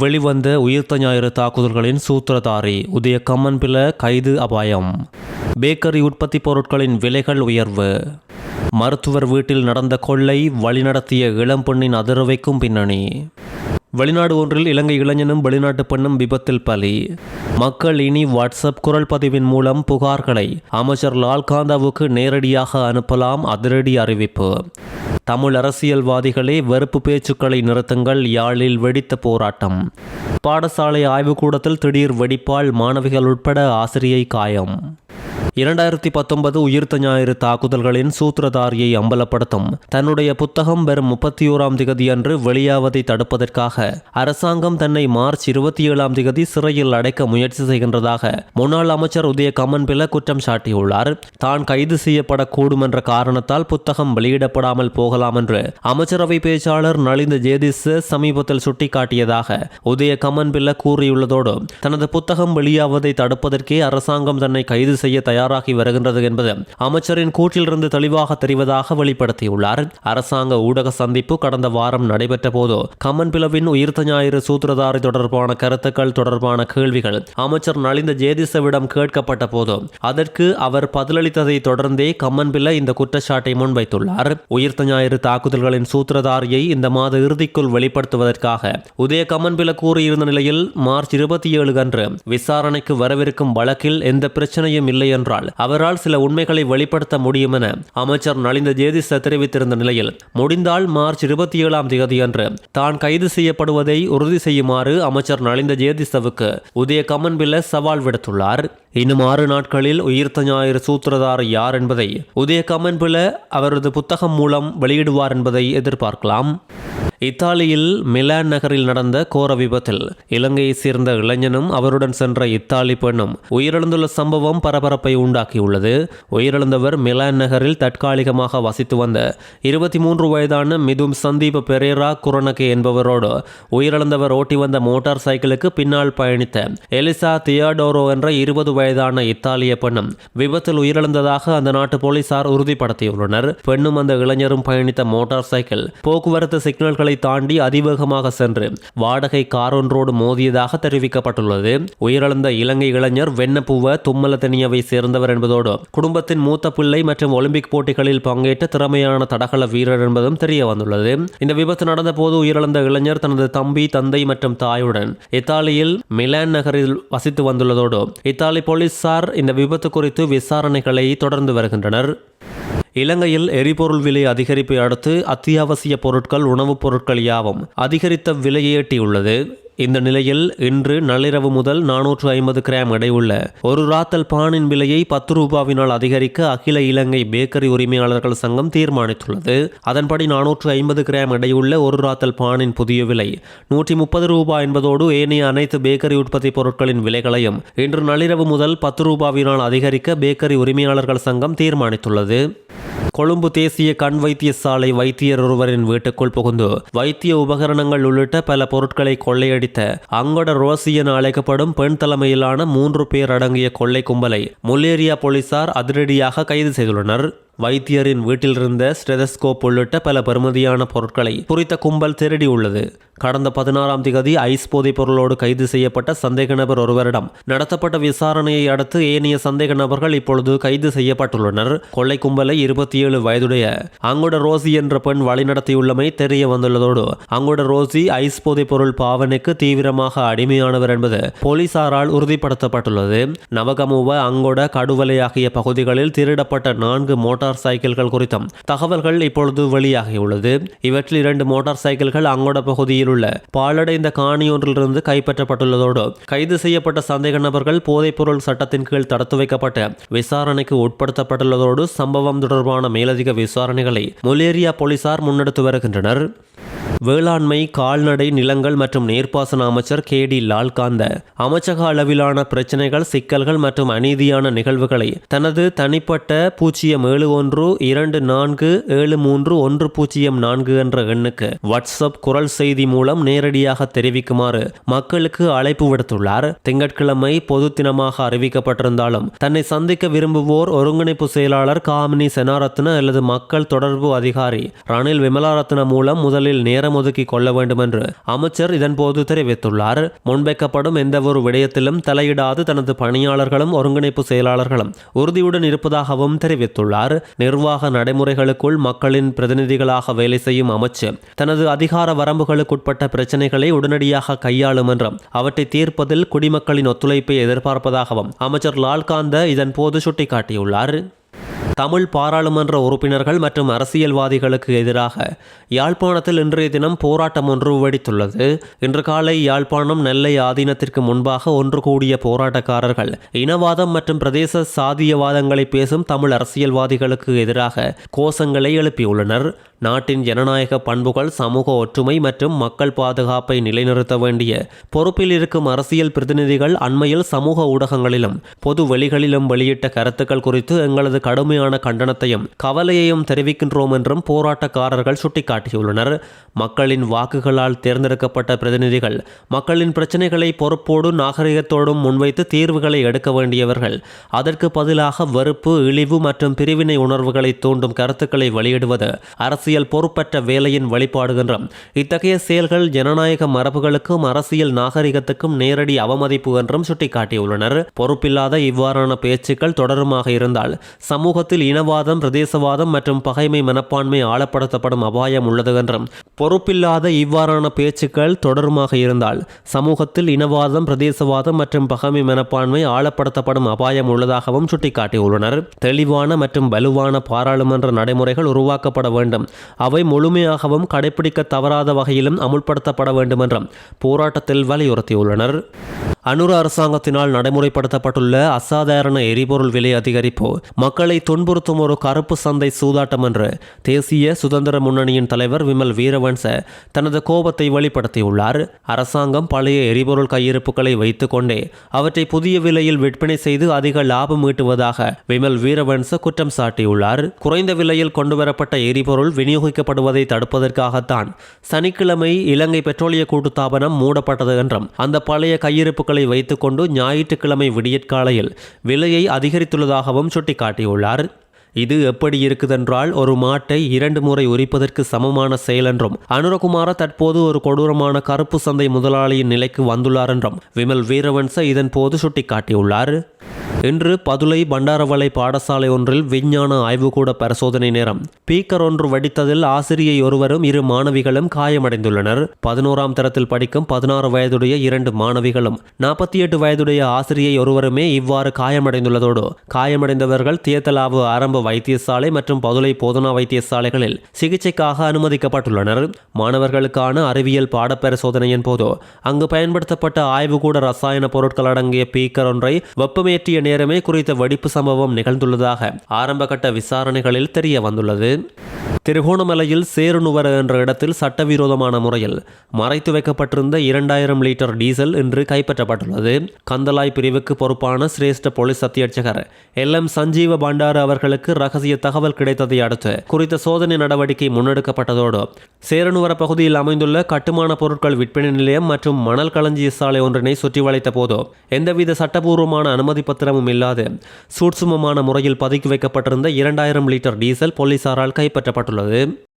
வெளிவந்த உயிர்த்த ஞாயிறு தாக்குதல்களின் சூத்திரதாரி உதய கம்மன்பில கைது அபாயம். பேக்கரி உற்பத்தி பொருட்களின் விலைகள் உயர்வு. மருத்துவர் வீட்டில் நடந்த கொள்ளை வழிநடத்திய இளம்பெண்ணின் அதிர்வைக்கும் பின்னணி. வெளிநாடு ஒன்றில் இலங்கை இளைஞனும் வெளிநாட்டு பெண்ணும் விபத்தில் பலி. மக்கள் இனி வாட்ஸ்அப் குரல் பதிவின் மூலம் புகார்களை அமைச்சர் லால்காந்தாவுக்கு நேரடியாக அனுப்பலாம், அதிரடி அறிவிப்பு. தமிழ் அரசியல்வாதிகளே வெறுப்பு பேச்சுக்களை நிறுத்துங்கள், யாழில் வெடித்த போராட்டம். பாடசாலை ஆய்வுக்கூடத்தில் திடீர் வெடிப்பால் மாணவிகள் உட்பட ஆசிரியை காயம். 2019 உயிர்த்த ஞாயிறு தாக்குதல்களின் சூத்திரதாரியை அம்பலப்படுத்தும் தன்னுடைய புத்தகம் வரும் 31ஆம் திகதி அன்று வெளியாவதை தடுப்பதற்காக அரசாங்கம் தன்னை மார்ச் 27ஆம் திகதி சிறையில் அடைக்க முயற்சி செய்கின்றதாக முன்னாள் அமைச்சர் உதய கம்மன்பில குற்றம் சாட்டியுள்ளார். தான் கைது செய்யப்படக்கூடும் என்ற காரணத்தால் புத்தகம் வெளியிடப்படாமல் போகலாம் என்று அமைச்சரவை பேச்சாளர் நலிந்த ஜேதிஸ் சமீபத்தில் சுட்டிக்காட்டியதாக உதய கம்மன்பில கூறியுள்ளதோடு தனது புத்தகம் வெளியாவதை தடுப்பதற்கே அரசாங்கம் தன்னை கைது செய்ய தயாராகி வருகின்றது என்பது அமைச்சரின் கூற்றிலிருந்து தெளிவாக தெரிவதாக வெளிப்படுத்தியுள்ளார். அரசாங்க ஊடக சந்திப்பு கடந்த வாரம் நடைபெற்ற போது கம்மன்பிலவின் உயிர்த்த ஞாயிறு சூத்திரதாரி தொடர்பான கருத்துக்கள் தொடர்பான கேள்விகள் அமைச்சர் நலிந்த ஜேதிசவிடம் கேட்கப்பட்ட போது அதற்கு அவர் பதிலளித்ததை தொடர்ந்தே கம்மன்பில இந்த குற்றச்சாட்டை முன்வைத்துள்ளார். உயிர்த்த ஞாயிறு தாக்குதல்களின் சூத்திரதாரியை இந்த மாத இறுதிக்குள் வெளிப்படுத்துவதற்காக உதய கம்மன்பில கூறியிருந்த நிலையில் மார்ச் 27 அன்று விசாரணைக்கு வரவிருக்கும் வழக்கில் எந்த பிரச்சனையும் இல்லை என்றால் அவரால் சில உண்மைகளை வெளிப்படுத்த முடியும் என அமைச்சர் நலிந்த ஜேதிச தெரிவித்திருந்த நிலையில் முடிந்தால் மார்ச் 27ஆம் தேதி அன்று தான் கைது செய்யப்படுவதை உறுதி செய்யுமாறு அமைச்சர் நலிந்த ஜேதிசவுக்கு உதய கம்மன்பில சவால் விடுத்துள்ளார். இன்னும் 6 நாட்களில் உயிர்த்த ஞாயிறு சூத்திரதாரி யார் என்பதை உதய கம்மன்பில அவரது புத்தகம் மூலம் வெளியிடுவார் என்பதை எதிர்பார்க்கலாம். இத்தாலியில் மிலான் நகரில் நடந்த கோர விபத்தில் இலங்கையை சேர்ந்த இளைஞனும் அவருடன் சென்ற இத்தாலி பெண்ணும் உயிரிழந்துள்ள சம்பவம் பரபரப்பை உண்டாக்கியுள்ளது. உயிரிழந்தவர் மிலான் நகரில் தற்காலிகமாக வசித்து வந்த 23 வயதான மிதும் சந்தீப பெரேரா குரணகே என்பவரோடு உயிரிழந்தவர் ஓட்டி வந்த மோட்டார் சைக்கிளுக்கு பின்னால் பயணித்த எலிசா தியாடோரோ என்ற 20 வயதான இத்தாலிய பெண்ணும் விபத்தில் உயிரிழந்ததாக அந்த நாட்டு போலீசார் உறுதிப்படுத்தியுள்ளனர். பெண்ணும் அந்த இளைஞரும் பயணித்த மோட்டார் சைக்கிள் போக்குவரத்து சிக்னல்கள் தாண்டி அதிவேகமாக சென்று வாடகை கார் ஒன்றோடு மோதியதாக தெரிவிக்கப்பட்டுள்ளது. உயிரிழந்த இலங்கை இளைஞர் வெண்ணப்புவ தும்மலத்தனியவை சேர்ந்தவர் என்பதோடு குடும்பத்தின் மூத்த பிள்ளை மற்றும் ஒலிம்பிக் போட்டிகளில் பங்கேற்ற திறமையான தடகள வீரர் என்பதும் தெரிய வந்துள்ளது. இந்த விபத்து நடந்த போது உயிரிழந்த இளைஞர் தனது தம்பி, தந்தை மற்றும் தாயுடன் இத்தாலியில் மிலான் நகரில் வசித்து வந்துள்ளதோடு இத்தாலி போலீசார் இந்த விபத்து குறித்து விசாரணைகளை தொடர்ந்து வருகின்றனர். இலங்கையில் எரிபொருள் விலை அதிகரிப்பை அடுத்து அத்தியாவசிய பொருட்கள், உணவுப் பொருட்கள் யாவும் அதிகரித்த விலையை எட்டியுள்ளது. இந்த நிலையில் இன்று நள்ளிரவு முதல் 450 கிராம் எடையுள்ள ஒரு ராத்தல் பானின் விலையை 10 ரூபாவினால் அதிகரிக்க அகில இலங்கை பேக்கரி உரிமையாளர்கள் சங்கம் தீர்மானித்துள்ளது. அதன்படி 450 கிராம் எடையுள்ள ஒரு ராத்தல் பானின் புதிய விலை 130 ரூபாய் என்பதோடு ஏனைய அனைத்து பேக்கரி உற்பத்தி பொருட்களின் விலைகளையும் இன்று நள்ளிரவு முதல் 10 ரூபாவினால் அதிகரிக்க பேக்கரி உரிமையாளர்கள் சங்கம் தீர்மானித்துள்ளது. கொழும்பு தேசிய கண் வைத்தியசாலை வைத்தியர் ஒருவரின் வீட்டுக்குள் புகுந்து வைத்திய உபகரணங்கள் உள்ளிட்ட பல பொருட்களை கொள்ளையடித்த அங்கொட ரோசி என அழைக்கப்படும் பெண் தலைமையிலான 3 பேர் அடங்கிய கொள்ளை கும்பலை முல்லேரியா போலீசார் அதிரடியாக கைது செய்துள்ளனர். வைத்தியரின் வீட்டிலிருந்த ஸ்டெதஸ்கோப் உள்ளிட்ட பல பெறுமதியான பொருட்களை குறித்த கும்பல் திருடியுள்ளது. கடந்த 16ஆம் தேதி ஐஸ் போதைப் பொருளோடு கைது செய்யப்பட்ட சந்தேக நபர் ஒருவரிடம் நடத்தப்பட்ட விசாரணையை அடுத்து ஏனைய சந்தேக நபர்கள் இப்பொழுது கைது செய்யப்பட்டுள்ளனர். கொள்ளை கும்பலை 27 வயதுடைய அங்கொட ரோசி என்ற பெண் வழிநடத்தியுள்ளமை தெரிய வந்துள்ளதோடு அங்கொட ரோசி ஐஸ் போதைப் பொருள் பாவனைக்கு தீவிரமாக அடிமையானவர் என்பது போலீசாரால் உறுதிப்படுத்தப்பட்டுள்ளது. நவகமுவ, அங்கொட, கடுவலை ஆகிய பகுதிகளில் திருடப்பட்ட 4 மோட்டார் சைக்கிள்கள் குறித்தும் தகவல்கள் இப்பொழுது வெளியாகியுள்ளது. இவற்றில் 2 மோட்டார் சைக்கிள்கள் அங்கொட பகுதியில் உள்ள பாழடைந்த காணி ஒன்றிலிருந்து கைப்பற்றப்பட்டுள்ளதோடு கைது செய்யப்பட்ட சந்தேக நபர்கள் போதைப்பொருள் சட்டத்தின் கீழ் தடுத்து வைக்கப்பட்டு விசாரணைக்கு உட்படுத்தப்பட்டுள்ளதோடு சம்பவம் தொடர்பான மேலதிக விசாரணைகளை முல்லேரியா போலீசார் முன்னெடுத்து வருகின்றனர். வேளாண்மை, கால்நடை, நிலங்கள் மற்றும் நீர்ப்பாசன அமைச்சர் கே.டி. லால்காந்த அமைச்சக அளவிலான பிரச்சனைகள், சிக்கல்கள் மற்றும் அநீதியான நிகழ்வுகளை தனது தனிப்பட்ட 07124731004 என்ற எண்ணுக்கு வாட்ஸ்அப் குரல் செய்தி மூலம் நேரடியாக தெரிவிக்குமாறு மக்களுக்கு அழைப்பு விடுத்துள்ளார். திங்கட்கிழமை பொது தினமாக அறிவிக்கப்பட்டிருந்தாலும் தன்னை சந்திக்க விரும்புவோர் ஒருங்கிணைப்பு செயலாளர் காமினி செனாரத்ன அல்லது மக்கள் தொடர்பு அதிகாரி ரணில் விமலாரத்ன மூலம் முதலில் நேர நேரம் ஒதுக்கி கொள்ள வேண்டும் என்று அமைச்சர் இதன்போது தெரிவித்துள்ளார். முன்வைக்கப்படும் எந்தவொரு விடயத்திலும் தலையிடாது தனது பணியாளர்களும் ஒருங்கிணைப்பு செயலாளர்களும் உறுதியுடன் இருப்பதாகவும் தெரிவித்துள்ளார். நிர்வாக நடைமுறைகளுக்குள் மக்களின் பிரதிநிதிகளாக வேலை செய்யும் அமைச்சர் தனது அதிகார வரம்புகளுக்குட்பட்ட பிரச்சனைகளை உடனடியாக கையாளும் என்றும் அவற்றை தீர்ப்பதில் குடிமக்களின் ஒத்துழைப்பை எதிர்பார்ப்பதாகவும் அமைச்சர் லால்காந்த இதன்போது சுட்டிக்காட்டியுள்ளார். தமிழ் பாராளுமன்ற உறுப்பினர்கள் மற்றும் அரசியல்வாதிகளுக்கு எதிராக யாழ்ப்பாணத்தில் இன்றைய தினம் போராட்டம் ஒன்று வெடித்துள்ளது. இன்று காலை யாழ்ப்பாணம் நெல்லை ஆதீனத்திற்கு முன்பாக ஒன்று கூடிய போராட்டக்காரர்கள் இனவாதம் மற்றும் பிரதேச சாதியவாதங்களை பேசும் தமிழ் அரசியல்வாதிகளுக்கு எதிராக கோஷங்களை எழுப்பியுள்ளனர். நாட்டின் ஜனநாயக பண்புகள், சமூக ஒற்றுமை மற்றும் மக்கள் பாதுகாப்பை நிலைநிறுத்த வேண்டிய பொறுப்பில் இருக்கும் அரசியல் பிரதிநிதிகள் அண்மையில் சமூக ஊடகங்களிலும் பொது வெளிகளிலும் வெளியிட்ட கருத்துக்கள் குறித்து எங்களது கடுமையான கண்டனத்தையும் கவலையையும் தெரிவிக்கின்றோம் என்றும் போராட்டக்காரர்கள் சுட்டிக்காட்டியுள்ளனர். மக்களின் வாக்குகளால் தேர்ந்தெடுக்கப்பட்ட பிரதிநிதிகள் மக்களின் பிரச்சனைகளை பொறுப்போடு நாகரிகத்தோடும் முன்வைத்து தீர்வுகளை எடுக்க வேண்டியவர்கள் அதற்கு பதிலாக வெறுப்பு, இழிவு மற்றும் பிரிவினை உணர்வுகளை தூண்டும் கருத்துக்களை வெளியிடுவது அரசியல் பொறுப்பற்ற வேலையின் வெளிப்பாடு என்றும் இத்தகைய செயல்கள் ஜனநாயக மரபுகளுக்கும் அரசியல் நாகரிகத்துக்கும் நேரடி அவமதிப்பு என்றும் சுட்டிக்காட்டியுள்ளனர். பொறுப்பில்லாத இவ்வாறான பேச்சுக்கள் தொடருமாக இருந்தால் சமூகத்தில் இனவாதம், பிரதேசவாதம் மற்றும் பகைமை மனப்பான்மை ஆழப்படுத்தப்படும் அபாயம் உள்ளது என்றும் பொறுப்பில்லாத இவ்வாறான பேச்சுக்கள் தொடருமாக இருந்தால் சமூகத்தில் இனவாதம், பிரதேசவாதம் மற்றும் பகைமை மனப்பான்மை ஆழப்படுத்தப்படும் அபாயம் உள்ளதாகவும் சுட்டிக்காட்டியுள்ளனர். தெளிவான மற்றும் வலுவான பாராளுமன்ற நடைமுறைகள் உருவாக்கப்பட வேண்டும். அவை முழுமையாகவும் கடைபிடிக்க தவறாத வகையிலும் அமுல்படுத்தப்பட வேண்டும் என்றும் போராட்டத்தில் வலியுறுத்தியுள்ளனர். அனுர அரசாங்கத்தினால் நடைமுறைப்படுத்தப்பட்டுள்ள அசாதாரண எரிபொருள் விலை அதிகரிப்பு மக்களை துன்புறுத்தும் ஒரு கருப்பு சந்தை சூதாட்டம் என்று தேசிய சுதந்திர முன்னணியின் தலைவர் விமல் வீரவன்ச தனது கோபத்தை வெளிப்படுத்தியுள்ளார். அரசாங்கம் பழைய எரிபொருள் கையிருப்புகளை வைத்துக் கொண்டே அவற்றை புதிய விலையில் விற்பனை செய்து அதிக லாபம் ஈட்டுவதாக விமல் வீரவன்ச குற்றம் சாட்டியுள்ளார். குறைந்த விலையில் கொண்டுவரப்பட்ட எரிபொருள் விநியோகிக்கப்படுவதை தடுப்பதற்காகத்தான் சனிக்கிழமை இலங்கை பெட்ரோலிய கூட்டுத்தாபனம் மூடப்பட்டது என்றும் அந்த பழைய கையிருப்புகள் வைத்துக்கொண்டு ஞாயிற்றுக்கிழமை விடியற்காலையில் விலையை அதிகரித்துள்ளதாகவும் சுட்டிக்காட்டியுள்ளார். இது எப்படி இருக்குதென்றால் ஒரு மாட்டை 2 முறை உரிப்பதற்கு சமமான செயல் என்றும் அனுரகுமார தற்போது ஒரு கொடூரமான கருப்பு சந்தை முதலாளியின் நிலைக்கு வந்துள்ளார் என்றும் விமல் வீரவன்ச இதன் போது சுட்டிக்காட்டியுள்ளார். இன்று பதுளை பண்டாரவளை பாடசாலை ஒன்றில் விஞ்ஞான ஆய்வுக்கூட பரிசோதனை நேரம் பீக்கர் ஒன்று வெடித்ததில் ஆசிரியை ஒருவரும் 2 மாணவிகளும் காயமடைந்துள்ளனர். 11ஆம் தரத்தில் படிக்கும் 16 வயதுடைய 2 மாணவிகளும் 48 வயதுடைய ஆசிரியை ஒருவருமே இவ்வாறு காயமடைந்துள்ளதோடு காயமடைந்தவர்கள் தியத்தலாவு ஆரம்ப வைத்தியசாலை மற்றும் பதுளை போதனா வைத்தியசாலைகளில் சிகிச்சைக்காக அனுமதிக்கப்பட்டுள்ளனர். மாணவர்களுக்கான அறிவியல் பாடப்பரிசோதனையின் போது அங்கு பயன்படுத்தப்பட்ட ஆய்வுக்கூட ரசாயன பொருட்கள் அடங்கிய பீக்கர் ஒன்றை வெப்பமேற்றிய நேரமே குறித்த வெடிப்பு சம்பவம் நிகழ்ந்துள்ளதாக ஆரம்பகட்ட விசாரணைகளில் தெரிய வந்துள்ளது. திருகோணமலையில் சேருநுவர என்ற இடத்தில் சட்டவிரோதமான முறையில் மறைத்து வைக்கப்பட்டிருந்த 2000 லிட்டர் டீசல் இன்று கைப்பற்றப்பட்டுள்ளது. கந்தலாய் பிரிவுக்கு பொறுப்பான சிரேஷ்ட போலீஸ் அத்தியட்சகர் LM சஞ்சீவ பண்டார அவர்களுக்கு ரகசிய தகவல் கிடைத்ததை அடுத்து குறித்த சோதனை நடவடிக்கை முன்னெடுக்கப்பட்டதோடு சேருநுவர பகுதியில் அமைந்துள்ள கட்டுமான பொருட்கள் விற்பனை நிலையம் மற்றும் மணல் களஞ்சிய சாலை ஒன்றினை சுற்றி வளைத்த போது எந்தவித சட்டபூர்வமான அனுமதி பத்திரமும் இல்லாது சூட்சுமமான முறையில் பதுக்கி வைக்கப்பட்டிருந்த 2000 லிட்டர் டீசல் போலீசாரால் கைப்பற்றப்பட்டுள்ளது.